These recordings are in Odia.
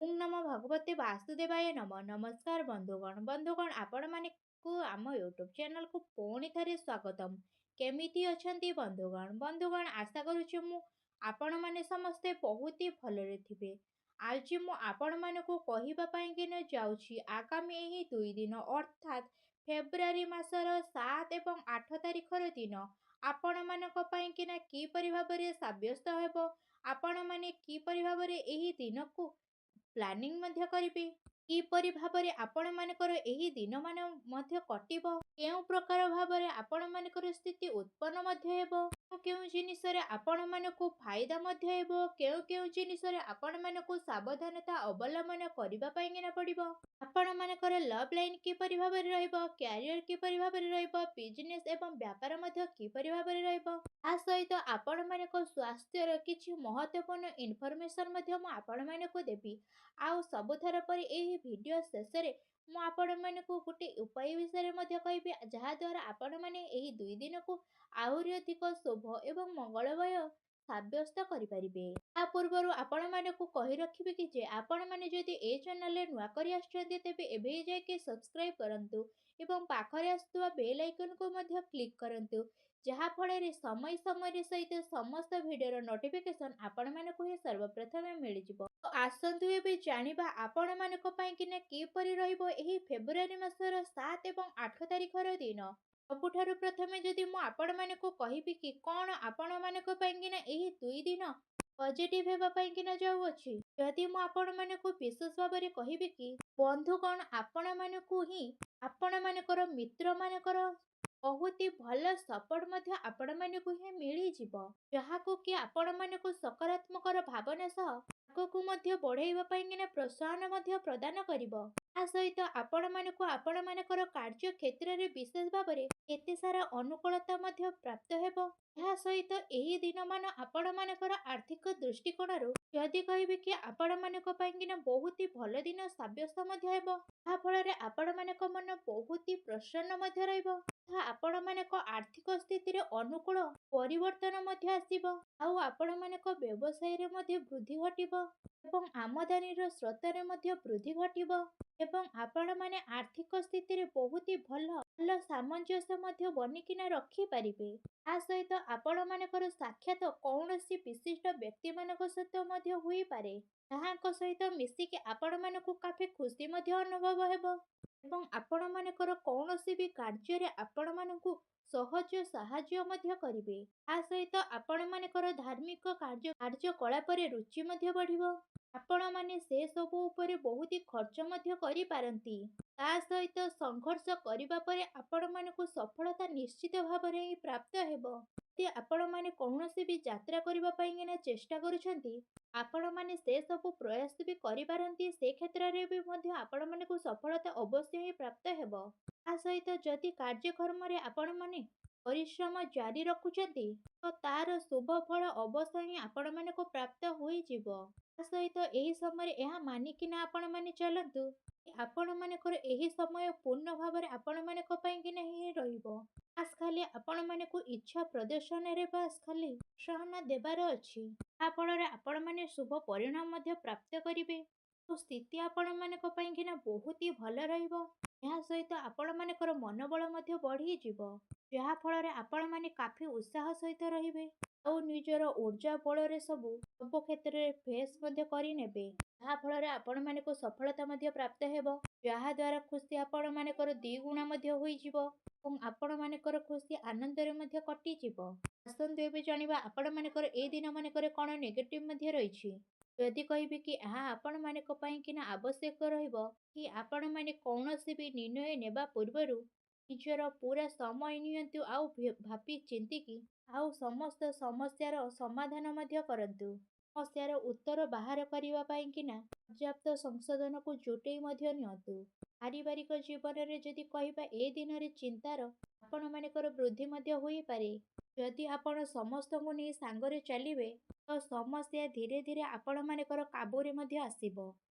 ओं नमो भगवते वासुदेवाय नमः। नमस्कार बंधुगण आपण माने को आम यूट्यूब चैनल को पुणी थे स्वागतम। केमिति अछंती बंधुगण आशा करुछु मु आपण माने समस्ते बहुत ही भलरे थिबे। आज मु आपण माने को कहिबा पई कि न जाउछि आगामी एही 2 दिन अर्थात फेब्रुआरी मासर 7 एवं 8 तारिखर दिन आपण मानक पई कि न की परि भाबरे साब्यस्त हेबो। आपण माने की परि भाबरे एही दिन को प्लानिंग मध्य करिवे किपरि भाबरे आपण मानकर एही दिन मान मध्य कटिबो केउ प्रकार भाबरे आपण मानकर स्थिति उत्पन्न मध्य हेबो केउ जिनिसरे आपण मानको फायदा मध्य हेबो केउ केउ जिनिसरे आपण मानको सावधानता अवलंबन करिबा पई गिना पड़िबो। आपण मानकर लव लाइन किपरि भाबरे रहइबो कैरियर किपरि भाबरे रहइबो बिजनेस एवं व्यापार मध्य किपरि भाबरे रहइबो आ सहित आपण मानक स्वास्थ्यर किछि महत्वपूर्ण इनफॉरमेशन मध्य मु आपण मानको देबी। आउ सबुथर परि एही वीडियो शेषरे मु आपण मानकु गोटे उपाय विषय मध्य कहिबे जहा द्वारा आपण माने एही 2 दिन को आहुरि अधिक शुभ एवं मंगलमय साब्यस्त करिपारिबे। आ पूर्वरु आपण मानकु कहि रखिबे कि जे आपण माने जदि ए चैनल रे नुआ करि आछथि तेबे एबे जाय के सब्सक्राइब करंतु एवं पाखरे आस्तुवा बेल आइकन को मध्य क्लिक करंतु जहा फଳରେ समय समय सहित समस्त वीडियोर नोटिफिकेशन आपण मानकु ही सर्वप्रथमे मिल जिवो। तो आसंतु एबे जानिबा आपण मानक पई किना किपरि रहिबो एही फेब्रुआरी मासर 7 एवं 8 तारिखर दिन। सबुठारु प्रथमे जदि मु आपण मानकु कहिबि कि कोन आपण मानक पई किना एही 2 दिन पॉजिटिव हेबा पई किना जाउ अछि जदि मु आपण मानकु विशेष भाबरे कहिबि कि बंधुगण आपण मानकु ही आपण मानकर मित्र मानकर बहुत ही भल सपोर्ट मध्य आपण मानकु ही मिली जिवो जहाकु कि आपण मानकु सकारात्मक भावना सह आगकु मध्य बढ़ाइबा पई किना प्रोत्साहन मध्य प्रदान करिवो। आ सहित आपण मानकु आपण मानकर कार्य क्षेत्र रे विशेष भाबरे एते सारा अनुकूलता मध्य प्राप्त हेबो। ଏହା ସହିତ ଏହି ଦିନମାନ ଆପଣମାନଙ୍କର ଆର୍ଥିକ ଦୃଷ୍ଟିକୋଣରୁ ଯଦି କହିବେ କି ଆପଣମାନଙ୍କ ପାଇଁକିନା ବହୁତ ହି ଭଲ ଦିନ ସାବ୍ୟସ୍ତ ମଧ୍ୟ ହେବ ଯାହା ଫଳରେ ଆପଣମାନଙ୍କ ମନ ବହୁତ ହି ପ୍ରସନ୍ନ ମଧ୍ୟ ରହିବ ତଥା ଆପଣମାନଙ୍କ ଆର୍ଥିକ ସ୍ଥିତିରେ ଅନୁକୂଳ ପରିବର୍ତ୍ତନ ମଧ୍ୟ ଆସିବ ଆଉ ଆପଣମାନଙ୍କ ବ୍ୟବସାୟରେ ମଧ୍ୟ ବୃଦ୍ଧି ଘଟିବ ଏବଂ ଆମଦାନୀର ସ୍ରୋତରେ ମଧ୍ୟ ବୃଦ୍ଧି ଘଟିବ ଏବଂ ଆପଣମାନେ ଆର୍ଥିକ ସ୍ଥିତିରେ ବହୁତ ହି ଭଲ ସାମଞ୍ଜସ୍ୟ ମଧ୍ୟ ବନିକିନା ରଖିପାରିବେ। ତା ସହିତ ଆପଣମାନଙ୍କର ସାକ୍ଷାତ କୌଣସି ବିଶିଷ୍ଟ ବ୍ୟକ୍ତିମାନଙ୍କ ସହିତ ମଧ୍ୟ ହୋଇପାରେ ଯାହାଙ୍କ ସହିତ ମିଶିକି ଆପଣମାନଙ୍କୁ କାଫି ଖୁସି ମଧ୍ୟ ଅନୁଭବ ହେବ ଏବଂ ଆପଣମାନଙ୍କର କୌଣସି ବି କାର୍ଯ୍ୟରେ ଆପଣମାନଙ୍କୁ ସହଜ ସାହାଯ୍ୟ ମଧ୍ୟ କରିବେ। ତା ସହିତ ଆପଣମାନଙ୍କର ଧାର୍ମିକ କାର୍ଯ୍ୟକଳାପରେ ରୁଚି ମଧ୍ୟ ବଢ଼ିବ ଆପଣମାନେ ସେ ସବୁ ଉପରେ ବହୁତ ହି ଖର୍ଚ୍ଚ ମଧ୍ୟ କରିପାରନ୍ତି। ତା ସହିତ ସଂଘର୍ଷ କରିବା ପରେ ଆପଣମାନଙ୍କୁ ସଫଳତା ନିଶ୍ଚିତ ଭାବରେ ହିଁ ପ୍ରାପ୍ତ ହେବ। ଯଦି ଆପଣମାନେ କୌଣସି ବି ଯାତ୍ରା କରିବା ପାଇଁକିନା ଚେଷ୍ଟା କରୁଛନ୍ତି ଆପଣମାନେ ସେ ସବୁ ପ୍ରୟାସ ବି କରିପାରନ୍ତି ସେ କ୍ଷେତ୍ରରେ ବି ମଧ୍ୟ ଆପଣମାନଙ୍କୁ ସଫଳତା ଅବଶ୍ୟ ହିଁ ପ୍ରାପ୍ତ ହେବ। ତା ସହିତ ଯଦି କାର୍ଯ୍ୟକ୍ରମରେ ଆପଣମାନେ ପରିଶ୍ରମ ଜାରି ରଖୁଛନ୍ତି ତ ତାର ଶୁଭ ଫଳ ଅବଶ୍ୟ ହିଁ ଆପଣମାନଙ୍କୁ ପ୍ରାପ୍ତ ହୋଇଯିବ। ତା ସହିତ ଏହି ସମୟରେ ଏହା ମାନିକିନା ଆପଣମାନେ ଚାଲନ୍ତୁ ଆପଣମାନଙ୍କର ଏହି ସମୟ ପୂର୍ଣ୍ଣ ଭାବରେ ଆପଣମାନଙ୍କ ପାଇଁକିନା ହିଁ ରହିବ। ବାସ୍ ଖାଲି ଆପଣମାନଙ୍କୁ ଇଚ୍ଛା ପ୍ରଦର୍ଶନରେ ବାସ୍ ଖାଲି ପ୍ରୋତ୍ସାହନ ଦେବାର ଅଛି ଯାହା ଫଳରେ ଆପଣମାନେ ଶୁଭ ପରିଣାମ ମଧ୍ୟ ପ୍ରାପ୍ତ କରିବେ ଆଉ ସ୍ଥିତି ଆପଣମାନଙ୍କ ପାଇଁକିନା ବହୁତ ହି ଭଲ ରହିବ। ଏହା ସହିତ ଆପଣମାନଙ୍କର ମନୋବଳ ମଧ୍ୟ ବଢ଼ିଯିବ ଯାହା ଫଳରେ ଆପଣମାନେ କାଫି ଉତ୍ସାହ ସହିତ ରହିବେ ଆଉ ନିଜର ऊर्जा ବଳରେ ସବୁ କ୍ଷେତ୍ରରେ ଫେସ୍ ମଧ୍ୟ କରିନେବେ ଯାହା ଫଳରେ ଆପଣମାନଙ୍କୁ ସଫଳତା ମଧ୍ୟ ପ୍ରାପ୍ତ ହେବ ଯାହା ଦ୍ୱାରା ଖୁସି ଆପଣମାନଙ୍କର ଦ୍ୱିଗୁଣା ମଧ୍ୟ ହୋଇଯିବ ଏବଂ ଆପଣମାନଙ୍କର ଖୁସି ଆନନ୍ଦରେ ମଧ୍ୟ କଟିଯିବ। ଆସନ୍ତୁ ଏବେ ଜାଣିବା ଆପଣମାନଙ୍କର ଏଇ ଦିନ ମାନଙ୍କରେ କ'ଣ ନେଗେଟିଭ ମଧ୍ୟ ରହିଛି। ଯଦି କହିବେ କି ଏହା ଆପଣମାନଙ୍କ ପାଇଁକିନା ଆବଶ୍ୟକ ରହିବ କି ଆପଣମାନେ କୌଣସି ବି ନିର୍ଣ୍ଣୟ ନେବା ପୂର୍ବରୁ ନିଜର ପୁରା ସମୟ ନିଅନ୍ତୁ ଆଉ ଭାବି ଚିନ୍ତିକି ଆଉ ସମସ୍ତ ସମସ୍ୟାର ସମାଧାନ ମଧ୍ୟ କରନ୍ତୁ। ସମସ୍ୟାର ଉତ୍ତର ବାହାର କରିବା ପାଇଁକିନା ପର୍ଯ୍ୟାପ୍ତ ସଂଶୋଧନକୁ ଜୁଟେଇ ମଧ୍ୟ ନିଅନ୍ତୁ। ପାରିବାରିକ ଜୀବନରେ ଯଦି କହିବା ଏ ଦିନରେ ଚିନ୍ତାର ଆପଣମାନଙ୍କର ବୃଦ୍ଧି ମଧ୍ୟ ହୋଇପାରେ ଯଦି ଆପଣ ସମସ୍ତଙ୍କୁ ନେଇ ସାଙ୍ଗରେ ଚାଲିବେ ତ ସମସ୍ୟା ଧୀରେ ଧୀରେ ଆପଣମାନଙ୍କର କାବୁରେ ମଧ୍ୟ ଆସିବ।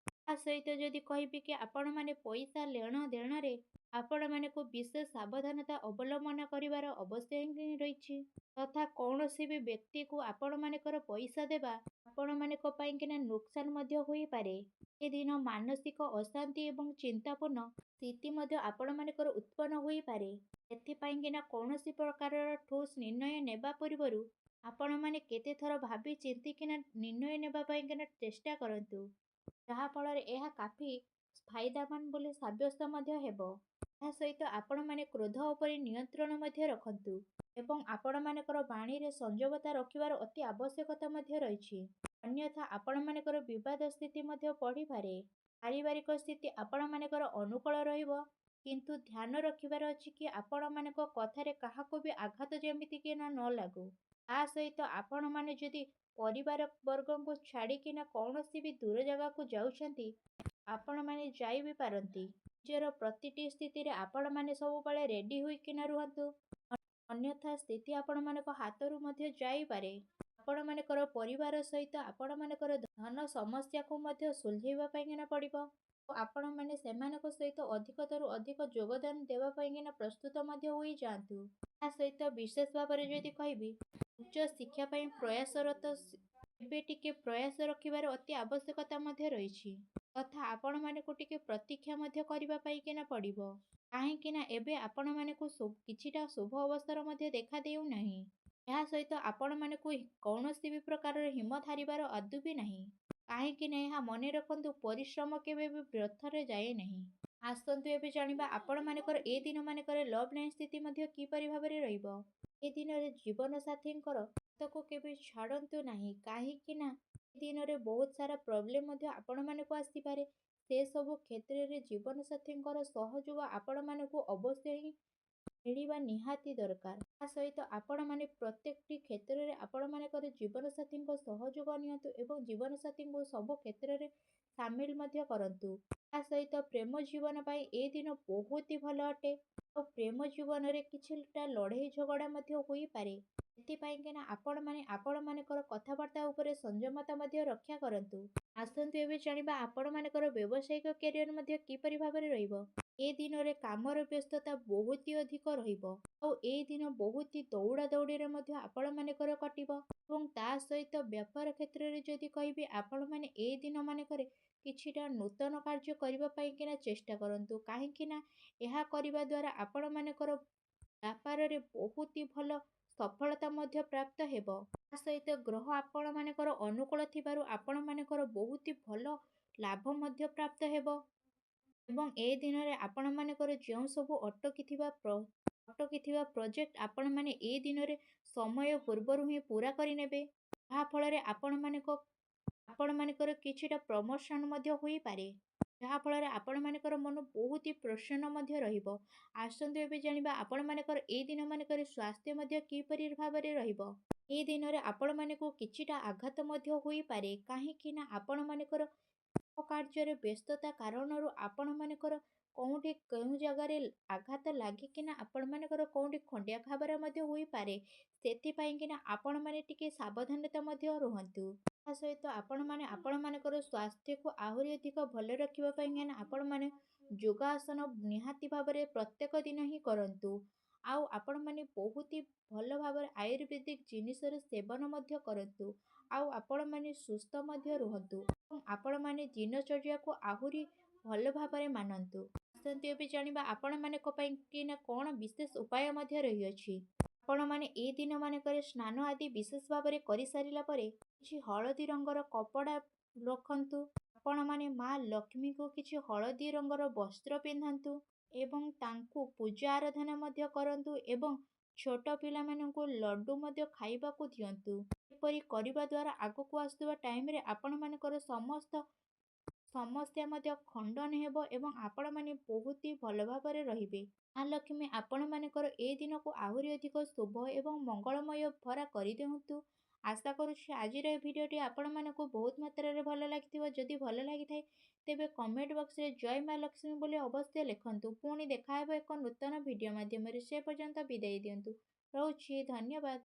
ତା ତା ସହିତ ଯଦି କହିବି କି ଆପଣମାନେ ପଇସା ନେଣ ଦେଣରେ ଆପଣମାନଙ୍କୁ ବିଶେଷ ସାବଧାନତା ଅବଲମ୍ବନ କରିବାର ଆବଶ୍ୟକ ହିଁ ରହିଛି। ତଥା କୌଣସି ବି ବ୍ୟକ୍ତିକୁ ଆପଣମାନଙ୍କର ପଇସା ଦେବା ଆପଣମାନଙ୍କ ପାଇଁକିନା ନୁକସାନ ମଧ୍ୟ ହୋଇପାରେ। ଏ ଦିନ ମାନସିକ ଅଶାନ୍ତି ଏବଂ ଚିନ୍ତାପୂର୍ଣ୍ଣ ସ୍ଥିତି ମଧ୍ୟ ଆପଣମାନଙ୍କର ଉତ୍ପନ୍ନ ହୋଇପାରେ। ସେଥିପାଇଁକିନା କୌଣସି ପ୍ରକାରର ଠୋସ୍ ନିର୍ଣ୍ଣୟ ନେବା ପୂର୍ବରୁ ଆପଣମାନେ କେତେଥର ଭାବି ଚିନ୍ତିକିନା ନିର୍ଣ୍ଣୟ ନେବା ପାଇଁକିନା ଚେଷ୍ଟା କରନ୍ତୁ। ଯାହାଫଳରେ ଏହା କାଫି ଫାଇଦାମାନ ବୋଲି ସାବ୍ୟସ୍ତ ମଧ୍ୟ ହେବ। ଏହା ସହିତ ଆପଣମାନେ କ୍ରୋଧ ଉପରେ ନିୟନ୍ତ୍ରଣ ମଧ୍ୟ ରଖନ୍ତୁ ଏବଂ ଆପଣମାନଙ୍କର ବାଣୀରେ ସଂଯମତା ରଖିବାର ଅତି ଆବଶ୍ୟକତା ମଧ୍ୟ ରହିଛି। ଅନ୍ୟଥା ଆପଣମାନଙ୍କର ବିବାଦ ସ୍ଥିତି ମଧ୍ୟ ବଢ଼ିପାରେ। ପାରିବାରିକ ସ୍ଥିତି ଆପଣମାନଙ୍କର ଅନୁକୂଳ ରହିବ, କିନ୍ତୁ ଧ୍ୟାନ ରଖିବାର ଅଛି କି ଆପଣମାନଙ୍କ କଥାରେ କାହାକୁ ବି ଆଘାତ ଯେମିତିକିନା ନ ଲାଗୁ। ତା ସହିତ ଆପଣମାନେ ଯଦି ପରିବାର ବର୍ଗଙ୍କୁ ଛାଡ଼ିକିନା କୌଣସି ବି ଦୂର ଜାଗାକୁ ଯାଉଛନ୍ତି, ଆପଣମାନେ ଯାଇ ବି ପାରନ୍ତି। ନିଜର ପ୍ରତିଟି ସ୍ଥିତିରେ ଆପଣମାନେ ସବୁବେଳେ ରେଡି ହୋଇକିନା ରୁହନ୍ତୁ। ଅନ୍ୟଥା ସ୍ଥିତି ଆପଣମାନଙ୍କ ହାତରୁ ମଧ୍ୟ ଯାଇପାରେ। ଆପଣମାନଙ୍କର ପରିବାର ସହିତ ଆପଣମାନଙ୍କର ଧନ ସମସ୍ୟାକୁ ମଧ୍ୟ ସୁଲଝେଇବା ପାଇଁକିନା ପଡ଼ିବ। ଓ ଆପଣମାନେ ସେମାନଙ୍କ ସହିତ ଅଧିକତରୁ ଅଧିକ ଯୋଗଦାନ ଦେବା ପାଇଁକିନା ପ୍ରସ୍ତୁତ ମଧ୍ୟ ହୋଇଯାଆନ୍ତୁ। ତା ସହିତ ବିଶେଷ ଭାବରେ ଯଦି କହିବି, ଉଚ୍ଚ ଶିକ୍ଷା ପାଇଁ ପ୍ରୟାସରତ ଏବେ ଟିକେ ପ୍ରୟାସ ରଖିବାର ଅତି ଆବଶ୍ୟକତା ମଧ୍ୟ ରହିଛି। ତଥା ଆପଣମାନଙ୍କୁ ଟିକେ ପ୍ରତୀକ୍ଷା ମଧ୍ୟ କରିବା ପାଇଁକିନା ପଡ଼ିବ। କାହିଁକିନା ଏବେ ଆପଣମାନଙ୍କୁ କିଛିଟା ଶୁଭ ଅବସର ମଧ୍ୟ ଦେଖା ଦେଉନାହିଁ। ଏହା ସହିତ ଆପଣମାନଙ୍କୁ କୌଣସି ବି ପ୍ରକାରର ହିମ୍ମତ ହାରିବାର ଆଦୌ ବି ନାହିଁ। କାହିଁକିନା ଏହା ମନେ ରଖନ୍ତୁ, ପରିଶ୍ରମ କେବେ ବି ବ୍ୟର୍ଥରେ ଯାଏ ନାହିଁ। ଆସନ୍ତୁ ଏବେ ଜାଣିବା ଆପଣମାନଙ୍କର ଏ ଦିନମାନଙ୍କରେ ଲଭ୍ ଲାଇନ୍ ସ୍ଥିତି ମଧ୍ୟ କିପରି ଭାବରେ ରହିବ। ଏ ଦିନରେ ଜୀବନସାଥୀଙ୍କର ହାତକୁ କେବେ ଛାଡ଼ନ୍ତୁ ନାହିଁ, କାହିଁକିନା ଏ ଦିନରେ ବହୁତ ସାରା ପ୍ରୋବ୍ଲେମ୍ ମଧ୍ୟ ଆପଣମାନଙ୍କୁ ଆସିପାରେ। ସେସବୁ କ୍ଷେତ୍ରରେ ଜୀବନସାଥୀଙ୍କର ସହଯୋଗ ଆପଣମାନଙ୍କୁ ଅବଶ୍ୟ ହିଁ ମିଳିବା ନିହାତି ଦରକାର। ତା ସହିତ ଆପଣମାନେ ପ୍ରତ୍ୟେକଟି କ୍ଷେତ୍ରରେ ଆପଣମାନଙ୍କର ଜୀବନସାଥୀଙ୍କ ସହଯୋଗ ନିଅନ୍ତୁ ଏବଂ ଜୀବନସାଥୀଙ୍କୁ ସବୁ କ୍ଷେତ୍ରରେ ସାମିଲ ମଧ୍ୟ କରନ୍ତୁ। ତା ସହିତ ପ୍ରେମ ଜୀବନ ପାଇଁ ଏ ଦିନ ବହୁତ ହି ଭଲ ଅଟେ। ଆଉ ପ୍ରେମ ଜୀବନରେ କିଛିଟା ଲଢ଼େଇ ଝଗଡ଼ା ମଧ୍ୟ ହୋଇପାରେ। ସେଥିପାଇଁକିନା ଆପଣମାନେ ଆପଣମାନଙ୍କର କଥାବାର୍ତ୍ତା ଉପରେ ସଂଯମତା ମଧ୍ୟ ରକ୍ଷା କରନ୍ତୁ। ଆସନ୍ତୁ ଏବେ ଜାଣିବା ଆପଣମାନଙ୍କର ବ୍ୟବସାୟିକ କ୍ୟାରିୟର ମଧ୍ୟ କିପରି ଭାବରେ ରହିବ। ଏ ଦିନରେ କାମର ବ୍ୟସ୍ତତା ବହୁତ ହି ଅଧିକ ରହିବ। ଆଉ ଏ ଦିନ ବହୁତ ହି ଦୌଡ଼ା ଦୌଡ଼ିରେ ମଧ୍ୟ ଆପଣମାନଙ୍କର କଟିବ। ଏବଂ ତା ସହିତ ବ୍ୟାପାର କ୍ଷେତ୍ରରେ ଯଦି କହିବି, ଆପଣମାନେ ଏ ଦିନ ମାନଙ୍କରେ କିଛିଟା ନୂତନ କାର୍ଯ୍ୟ କରିବା ପାଇଁକିନା ଚେଷ୍ଟା କରନ୍ତୁ। କାହିଁକିନା ଏହା କରିବା ଦ୍ୱାରା ଆପଣମାନଙ୍କର ବ୍ୟାପାରରେ ବହୁତ ହି ଭଲ ସଫଳତା ମଧ୍ୟ ପ୍ରାପ୍ତ ହେବ। ତା ସହିତ ଗ୍ରହ ଆପଣମାନଙ୍କର ଅନୁକୂଳ ଥିବାରୁ ଆପଣମାନଙ୍କର ବହୁତ ହି ଭଲ ଲାଭ ମଧ୍ୟ ପ୍ରାପ୍ତ ହେବ। ଏବଂ ଏ ଦିନରେ ଆପଣମାନଙ୍କର ଯେଉଁ ସବୁ ଅଟକିଥିବା ପ୍ରୋଜେକ୍ଟ ଆପଣମାନେ ଏ ଦିନରେ ସମୟ ପୂର୍ବରୁ ହିଁ ପୂରା କରିନେବେ। ଯାହାଫଳରେ ଆପଣମାନଙ୍କର କିଛିଟା ପ୍ରମୋସନ୍ ମଧ୍ୟ ହୋଇପାରେ। ଯାହାଫଳରେ ଆପଣମାନଙ୍କର ମନ ବହୁତ ହି ପ୍ରସନ୍ନ ମଧ୍ୟ ରହିବ। ଆସନ୍ତୁ ଏବେ ଜାଣିବା ଆପଣମାନଙ୍କର ଏଇ ଦିନମାନଙ୍କରେ ସ୍ୱାସ୍ଥ୍ୟ ମଧ୍ୟ କିପରି ଭାବରେ ରହିବ। ଏହି ଦିନରେ ଆପଣମାନଙ୍କୁ କିଛିଟା ଆଘାତ ମଧ୍ୟ ହୋଇପାରେ, କାହିଁକିନା ଆପଣମାନଙ୍କର କାର୍ଯ୍ୟରେ ବ୍ୟସ୍ତତା କାରଣରୁ ଆପଣମାନଙ୍କର କେଉଁ ଜାଗାରେ ଆଘାତ ଲାଗିକିନା ଆପଣମାନଙ୍କର କେଉଁଠି ଖଣ୍ଡିଆ ଖାବରା ମଧ୍ୟ ହୋଇପାରେ। ସେଥିପାଇଁକିନା ଆପଣମାନେ ଟିକେ ସାବଧାନତା ମଧ୍ୟ ରୁହନ୍ତୁ। ତା ସହିତ ଆପଣମାନେ ଆପଣମାନଙ୍କର ସ୍ୱାସ୍ଥ୍ୟକୁ ଆହୁରି ଅଧିକ ଭଲ ରଖିବା ପାଇଁକିନା ଆପଣମାନେ ଯୋଗାସନ ନିହାତି ଭାବରେ ପ୍ରତ୍ୟେକ ଦିନ ହିଁ କରନ୍ତୁ। ଆଉ ଆପଣମାନେ ବହୁତ ହି ଭଲ ଭାବରେ ଆୟୁର୍ବେଦିକ ଜିନିଷର ସେବନ ମଧ୍ୟ କରନ୍ତୁ। ଆଉ ଆପଣମାନେ ସୁସ୍ଥ ମଧ୍ୟ ରୁହନ୍ତୁ ଏବଂ ଆପଣମାନେ ଦିନଚର୍ଯ୍ୟାକୁ ଆହୁରି ଭଲ ଭାବରେ ମାନନ୍ତୁ। ଆସନ୍ତୁ ଏବେ ଜାଣିବା ଆପଣମାନଙ୍କ ପାଇଁକିନା କ'ଣ ବିଶେଷ ଉପାୟ ମଧ୍ୟ ରହିଅଛି। ଆପଣମାନେ ଏ ଦିନମାନଙ୍କରେ ସ୍ନାନ ଆଦି ବିଶେଷ ଭାବରେ କରିସାରିଲା ପରେ କିଛି ହଳଦୀ ରଙ୍ଗର କପଡ଼ା ରଖନ୍ତୁ। ଆପଣମାନେ ମା ଲକ୍ଷ୍ମୀଙ୍କୁ କିଛି ହଳଦୀ ରଙ୍ଗର ବସ୍ତ୍ର ପିନ୍ଧାନ୍ତୁ ଏବଂ ତାଙ୍କୁ ପୂଜା ଆରାଧନା ମଧ୍ୟ କରନ୍ତୁ ଏବଂ ଛୋଟ ପିଲାମାନଙ୍କୁ ଲଡୁ ମଧ୍ୟ ଖାଇବାକୁ ଦିଅନ୍ତୁ। ଏପରି କରିବା ଦ୍ୱାରା ଆଗକୁ ଆସୁଥିବା ଟାଇମରେ ଆପଣମାନଙ୍କର ସମସ୍ତ ସମସ୍ୟା ମଧ୍ୟ ଖଣ୍ଡନ ହେବ ଏବଂ ଆପଣମାନେ ବହୁତ ହି ଭଲ ଭାବରେ ରହିବେ। ମା ଲକ୍ଷ୍ମୀ ଆପଣମାନଙ୍କର ଏ ଦିନକୁ ଆହୁରି ଅଧିକ ଶୁଭ ଏବଂ ମଙ୍ଗଳମୟ ଭରା କରିଦିଅନ୍ତୁ। ଆଶା କରୁଛି ଆଜିର ଏ ଭିଡ଼ିଓଟି ଆପଣମାନଙ୍କୁ ବହୁତ ମାତ୍ରାରେ ଭଲ ଲାଗିଥିବ। ଯଦି ଭଲ ଲାଗିଥାଏ ତେବେ କମେଣ୍ଟ ବକ୍ସରେ ଜୟ ମା ଲକ୍ଷ୍ମୀ ବୋଲି ଅବଶ୍ୟ ଲେଖନ୍ତୁ। ପୁଣି ଦେଖାହେବ ଏକ ନୂତନ ଭିଡ଼ିଓ ମାଧ୍ୟମରେ। ସେ ପର୍ଯ୍ୟନ୍ତ ବିଦାୟ ଦିଅନ୍ତୁ। ରହୁଛି, ଧନ୍ୟବାଦ।